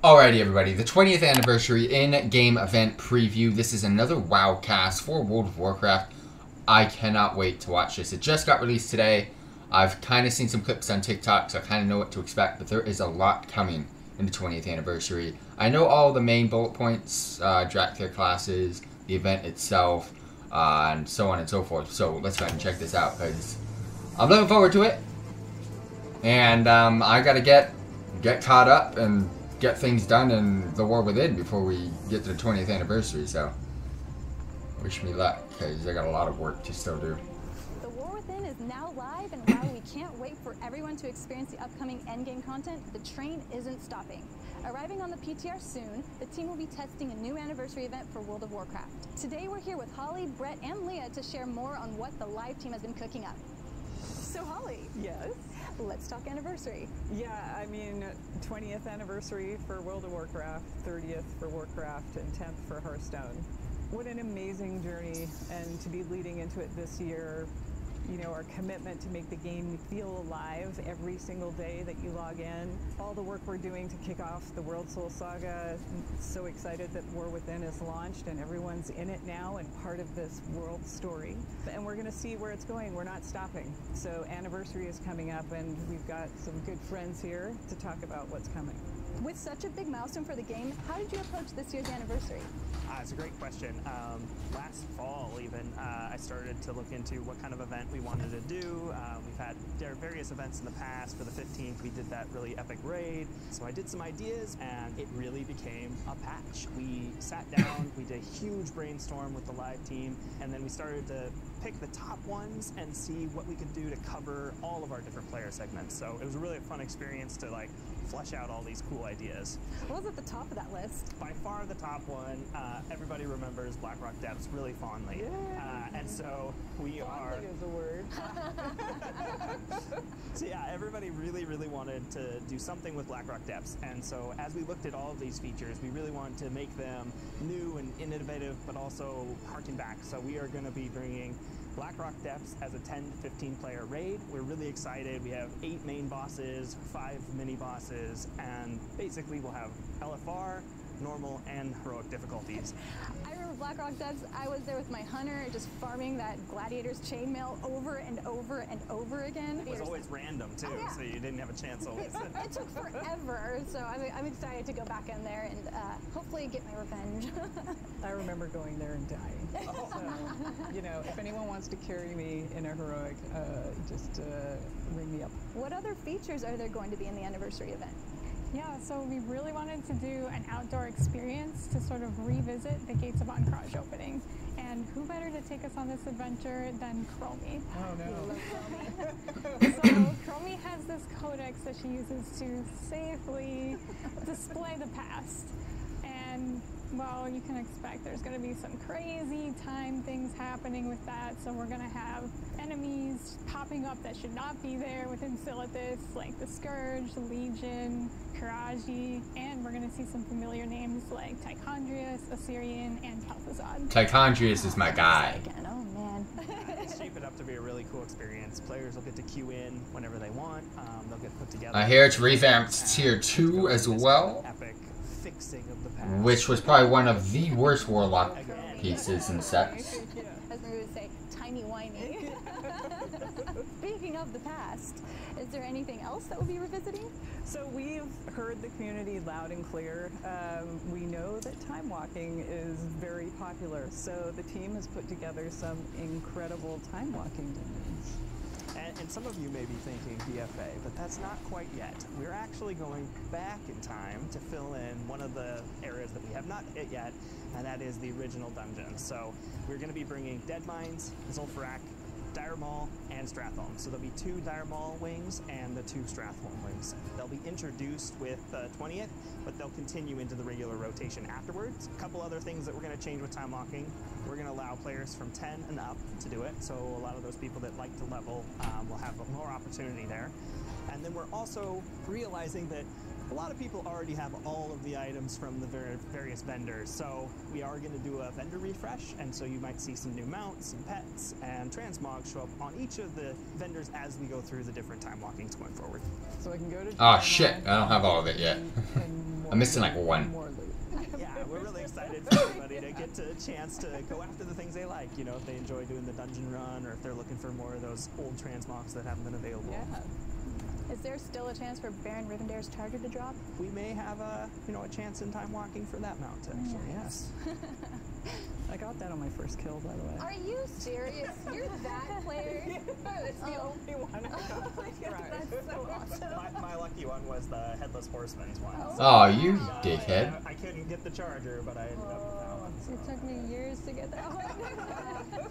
Alrighty everybody, the 20th anniversary in-game event preview. This is another WoWcast for World of Warcraft. I cannot wait to watch this. It just got released today. I've kind of seen some clips on TikTok, so I kind of know what to expect, but there is a lot coming in the 20th anniversary. I know all the main bullet points, Drakthir classes, the event itself, and so on and so forth. So let's go ahead and check this out, because I'm looking forward to it. And I gotta get caught up and get things done in the War Within before we get to the 20th anniversary, so wish me luck, because I got a lot of work to still do. The War Within is now live, and while we can't wait for everyone to experience the upcoming endgame content, the train isn't stopping. Arriving on the PTR soon, the team will be testing a new anniversary event for World of Warcraft. Today we're here with Holly, Brett, and Leah to share more on what the live team has been cooking up. So Holly. Yes? Let's talk anniversary. Yeah, I mean, 20th anniversary for World of Warcraft, 30th for Warcraft, and 10th for Hearthstone. What an amazing journey, and to be leading into it this year, you know, our commitment to make the game feel alive every single day that you log in. All the work we're doing to kick off the World Soul Saga. So excited that War Within is launched and everyone's in it now and part of this world story. And we're gonna see where it's going. We're not stopping. So anniversary is coming up and we've got some good friends here to talk about what's coming. With such a big milestone for the game, how did you approach this year's anniversary? It's a great question. Last fall, even, I started to look into what kind of event we wanted to do. We've had various events in the past. For the 15th, we did that really epic raid. So I did some ideas, and it really became a patch. We sat down, we did a huge brainstorm with the live team, and then we started to pick the top ones and see what we could do to cover all of our different player segments. So it was really a fun experience to like flesh out all these cool ideas. What was at the top of that list? By far the top one, everybody remembers Blackrock Depths really fondly. Yeah. And so we Fondly is a word. So yeah, everybody really wanted to do something with Blackrock Depths. And so as we looked at all of these features, we really wanted to make them new and innovative, but also harken back. So we are going to be bringing Blackrock Depths as a 10 to 15 player raid. We're really excited. We have 8 main bosses, 5 mini bosses, and basically we'll have LFR, normal, and heroic difficulties. I remember Blackrock Depths. I was there with my hunter, just farming that gladiator's chainmail over and over and over again. It was always random too, so you didn't have a chance always. It took forever, so I'm excited to go back in there and hopefully get my revenge. I remember going there and dying. So, you know, if anyone wants to carry me in a heroic, just ring me up. What other features are there going to be in the anniversary event? Yeah, so we really wanted to do an outdoor experience to sort of revisit the Gates of Ancraj opening. And who better to take us on this adventure than Chromie? Oh no. So Chromie has this codex that she uses to safely display the past. And well, you can expect there's going to be some crazy time things happening with that. So we're going to have enemies popping up that should not be there within Silithus, like the Scourge, Legion, Karaji, and we're going to see some familiar names like Tichondrius, Assyrian, and Kel'Thuzad. Tichondrius is my guy. Oh man. It's shaping up to be a really cool experience. Players will get to queue in whenever they want. They'll get put together. I hear it's revamped Tier 2 as well, Epic fixing of the past. which was probably one of the worst Warlock pieces and sets. As we would say, timey-wimey. Speaking of the past, is there anything else that we'll be revisiting? So we've heard the community loud and clear. We know that time walking is very popular. So the team has put together some incredible time walking domains. And some of you may be thinking BFA, but that's not quite yet. We're actually going back in time to fill in one of the areas that we have not hit yet, and that is the original dungeon. So we're going to be bringing Dead Mines, Zul'Farrak, Dire Maul, and Stratholme. So there'll be 2 Dire Maul wings and the 2 Stratholme wings. They'll be introduced with the 20th, but they'll continue into the regular rotation afterwards. A couple other things that we're going to change with time walking. We're going to allow players from 10 and up to do it, so a lot of those people that like to level will have more opportunity there. And then we're also realizing that a lot of people already have all of the items from the various vendors, so we are going to do a vendor refresh, and so you might see some new mounts and pets and transmogs show up on each of the vendors as we go through the different time walkings going forward. So I can go to Oh shit, I don't have all of it yet. and I'm missing like one. More loot. Yeah, we're really excited for everybody to get a chance to go after the things they like. You know, if they enjoy doing the dungeon run, or if they're looking for more of those old transmogs that haven't been available. Yeah. Is there still a chance for Baron Rivendare's charger to drop? We may have a chance in time walking for that mount, actually. Yes. I got that on my first kill, by the way. Are you serious? You're that player? It's the only one I got. Oh my God, that's so awesome. My lucky one was the Headless Horseman's one. Oh, you dickhead. I couldn't get the charger, but I ended up with that one. So. It took me years to get that one.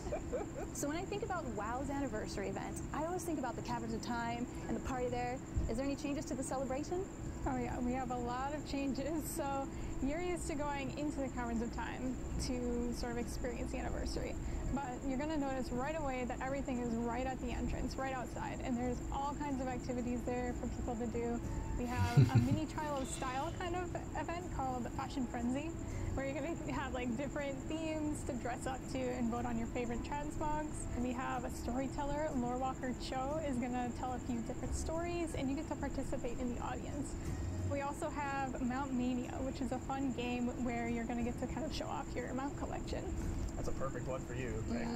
So when I think about WoW's anniversary event, I always think about the Caverns of Time and the party there. Is there any changes to the celebration? Oh yeah, we have a lot of changes. So you're used to going into the Caverns of Time to sort of experience the anniversary. But you're going to notice right away that everything is right at the entrance, right outside. And there's all kinds of activities there for people to do. We have a mini trial of style kind of event called the Fashion Frenzy, where you're going to have like different themes to dress up to and vote on your favorite transmogs. We have a storyteller, Lorewalker Cho, is going to tell a few different stories, and you get to participate in the audience. We also have Mount Mania, which is a fun game where you're going to get to kind of show off your mount collection. That's a perfect one for you. Right?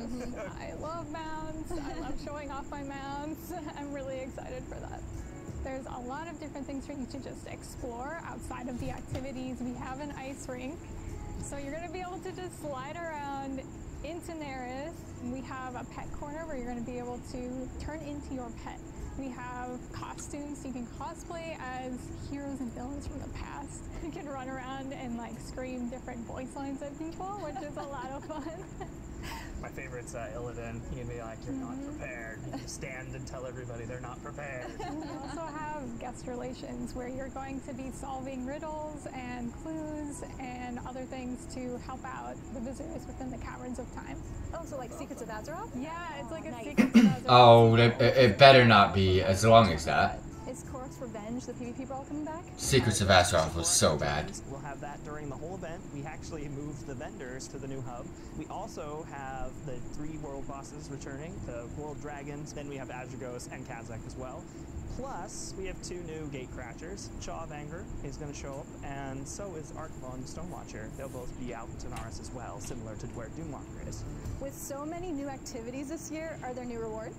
I love mounts. I love showing off my mounts. I'm really excited for that. There's a lot of different things for you to just explore outside of the activities. We have an ice rink, so you're going to be able to just slide around into Neris. We have a pet corner where you're going to be able to turn into your pet. We have costumes, so you can cosplay as heroes and villains from the past. You can run around and like scream different voice lines at people, which is a lot of fun. My favorite's Illidan. He can be like, you're not prepared. You stand and tell everybody they're not prepared. We also have guest relations where you're going to be solving riddles and clues and other things to help out the visitors within the Caverns of Time. Oh, so like Secrets of Azeroth? Yeah, it's like a Nice. Secrets of Azeroth. Oh, it better not be as long as that. Is Korok's Revenge the PvP brawl coming back? Secrets of Azeroth was so bad. We'll have that during the whole event. We actually moved the vendors to the new hub. We also have the 3 world bosses returning, the World Dragons, then we have Azurgos and Kazakh as well. Plus, we have 2 new Gatecrashers. Chaw of Anger is going to show up, and so is Archvon Stonewatcher. They'll both be out in Tanaris as well, similar to where Doomwalker is. With so many new activities this year, are there new rewards?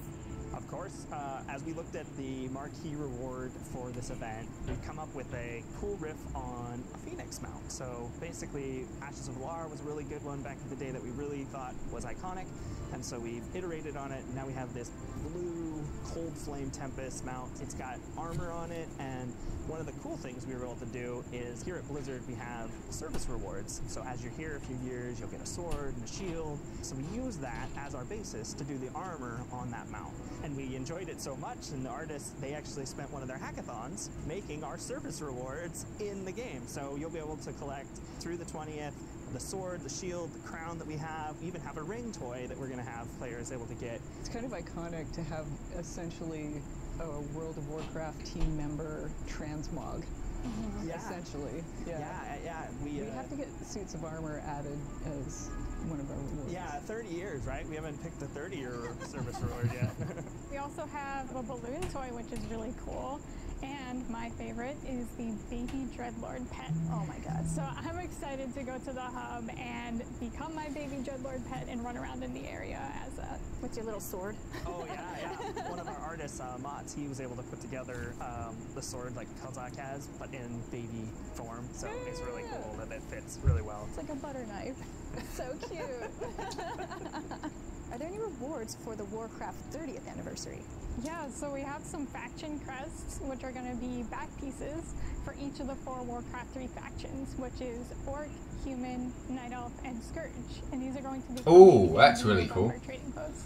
Of course, as we looked at the marquee reward for this event, we've come up with a cool riff on a Phoenix mount. So basically, Ashes of War was a really good one back in the day that we really thought was iconic. And so we've iterated on it, and now we have this blue Cold Flame Tempest mount. It's got armor on it, and one of the cool things we were able to do is here at Blizzard we have service rewards. So as you're here a few years, you'll get a sword and a shield. So we use that as our basis to do the armor on that mount. And we enjoyed it so much, and the artists, they actually spent one of their hackathons making our service rewards in the game. So you'll be able to collect through the 20th the sword, the shield, the crown that we have. We even have a ring toy that we're going to have players able to get. It's kind of iconic to have essentially a World of Warcraft team member transmog. Yeah. Essentially. Yeah. We have to get suits of armor added as one of our rewards. Yeah, 30 years, right? We haven't picked the 30-year service reward yet. We also have a balloon toy, which is really cool. And my favorite is the baby Dreadlord pet. Oh my god. So I'm excited to go to the hub and become my baby Dreadlord pet and run around in the area as that. With your little sword? Oh yeah. One of our artists, Mats, he was able to put together the sword like Kazakh has, but in baby form. So it's really cool that it fits really well. It's like a butter knife. So cute. Are there any rewards for the Warcraft 30th anniversary? Yeah, so we have some faction crests, which are going to be back pieces for each of the 4 Warcraft 3 factions, which is Orc, Human, Night Elf, and Scourge. And these are going to be Ooh, that's really cool. our trading post.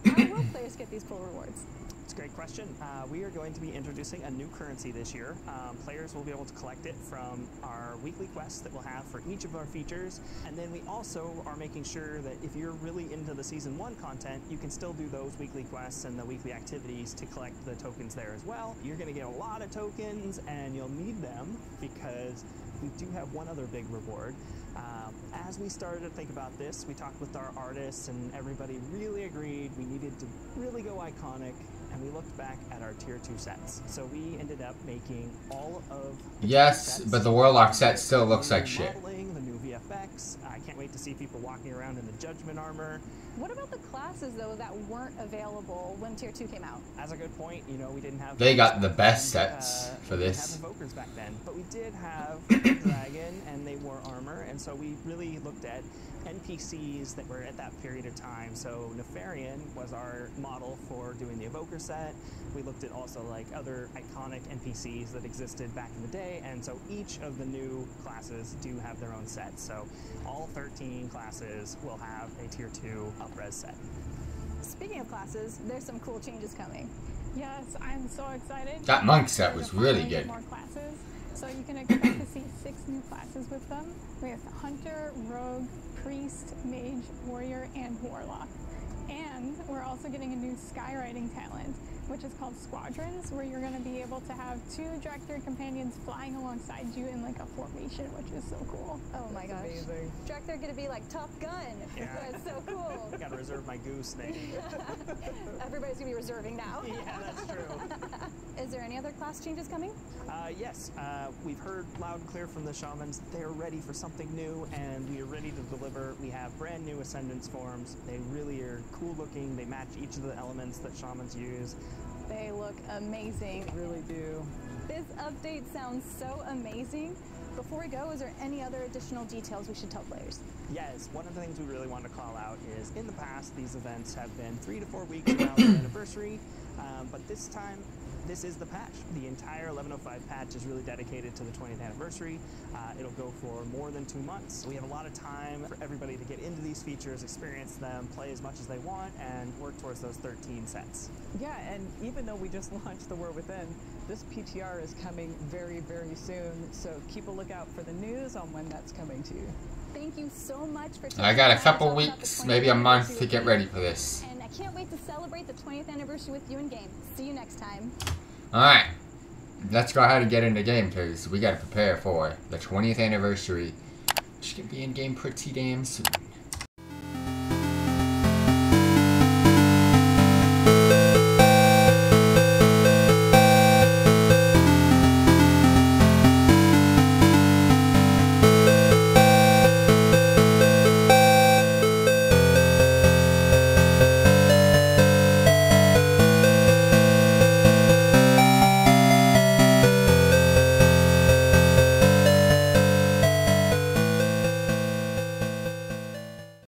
How will players get these full rewards? It's a great question. We are going to be introducing a new currency this year. Players will be able to collect it from our weekly quests that we'll have for each of our features. And then we also are making sure that if you're really into the Season 1 content, you can still do those weekly quests and the weekly activities to collect the tokens there as well. You're going to get a lot of tokens, and you'll need them because we do have one other big reward. As we started to think about this, we talked with our artists, and everybody really agreed we needed to really go iconic and we looked back at our tier 2 sets. So we ended up making all of Yes, but the Warlock set still looks like shit. Modeling, the new VFX. I can't wait to see people walking around in the Judgment armor. What about the classes, though, that weren't available when Tier 2 came out? That's a good point. You know, we didn't have... They got the best sets for this. We didn't have Invokers back then, but we did have the Dragon, and they wore armor, and so we really looked at NPCs that were at that period of time. So Nefarian was our model for doing the Evoker set. We looked at also like other iconic NPCs that existed back in the day, and so each of the new classes do have their own sets. So all 13 classes will have a tier 2 up-res set. Speaking of classes, there's some cool changes coming. Yes, I'm so excited. That monk set was really Finally good. More classes, so you can expect to see 6 new classes with them. We have Hunter, Rogue, Priest, Mage, Warrior, and Warlock. And we're also getting a new skywriting talent, which is called Squadrons, where you're going to be able to have 2 Dracthyr companions flying alongside you in like a formation, which is so cool. Oh my gosh. Amazing. Dracthyr gonna be like Top Gun. Yeah. That's so cool. I gotta reserve my goose name. Everybody's gonna be reserving now. Yeah, that's true. Is there any other class changes coming? Yes, we've heard loud and clear from the shamans. They're ready for something new, and we are ready to deliver. We have brand new Ascendance forms. They really are cool looking. They match each of the elements that shamans use. They look amazing. They really do. This update sounds so amazing. Before we go, is there any other additional details we should tell players? Yes, one of the things we really want to call out is in the past, these events have been 3 to 4 weeks around the anniversary, but this time, this is the patch. The entire 11.05 patch is really dedicated to the 20th anniversary. It'll go for more than 2 months. We have a lot of time for everybody to get into these features, experience them, play as much as they want, and work towards those 13 sets. Yeah, and even though we just launched the War Within, this PTR is coming very, very soon. So keep a lookout for the news on when that's coming to you. Thank you so much for I got a taking couple the time to talk about weeks, the maybe a 20th month to anniversary get with ready me. for this. And I can't wait to celebrate the 20th anniversary with you in game. See you next time. Alright, let's go ahead and get into game because we got to prepare for the 20th anniversary, which can be in game pretty damn soon.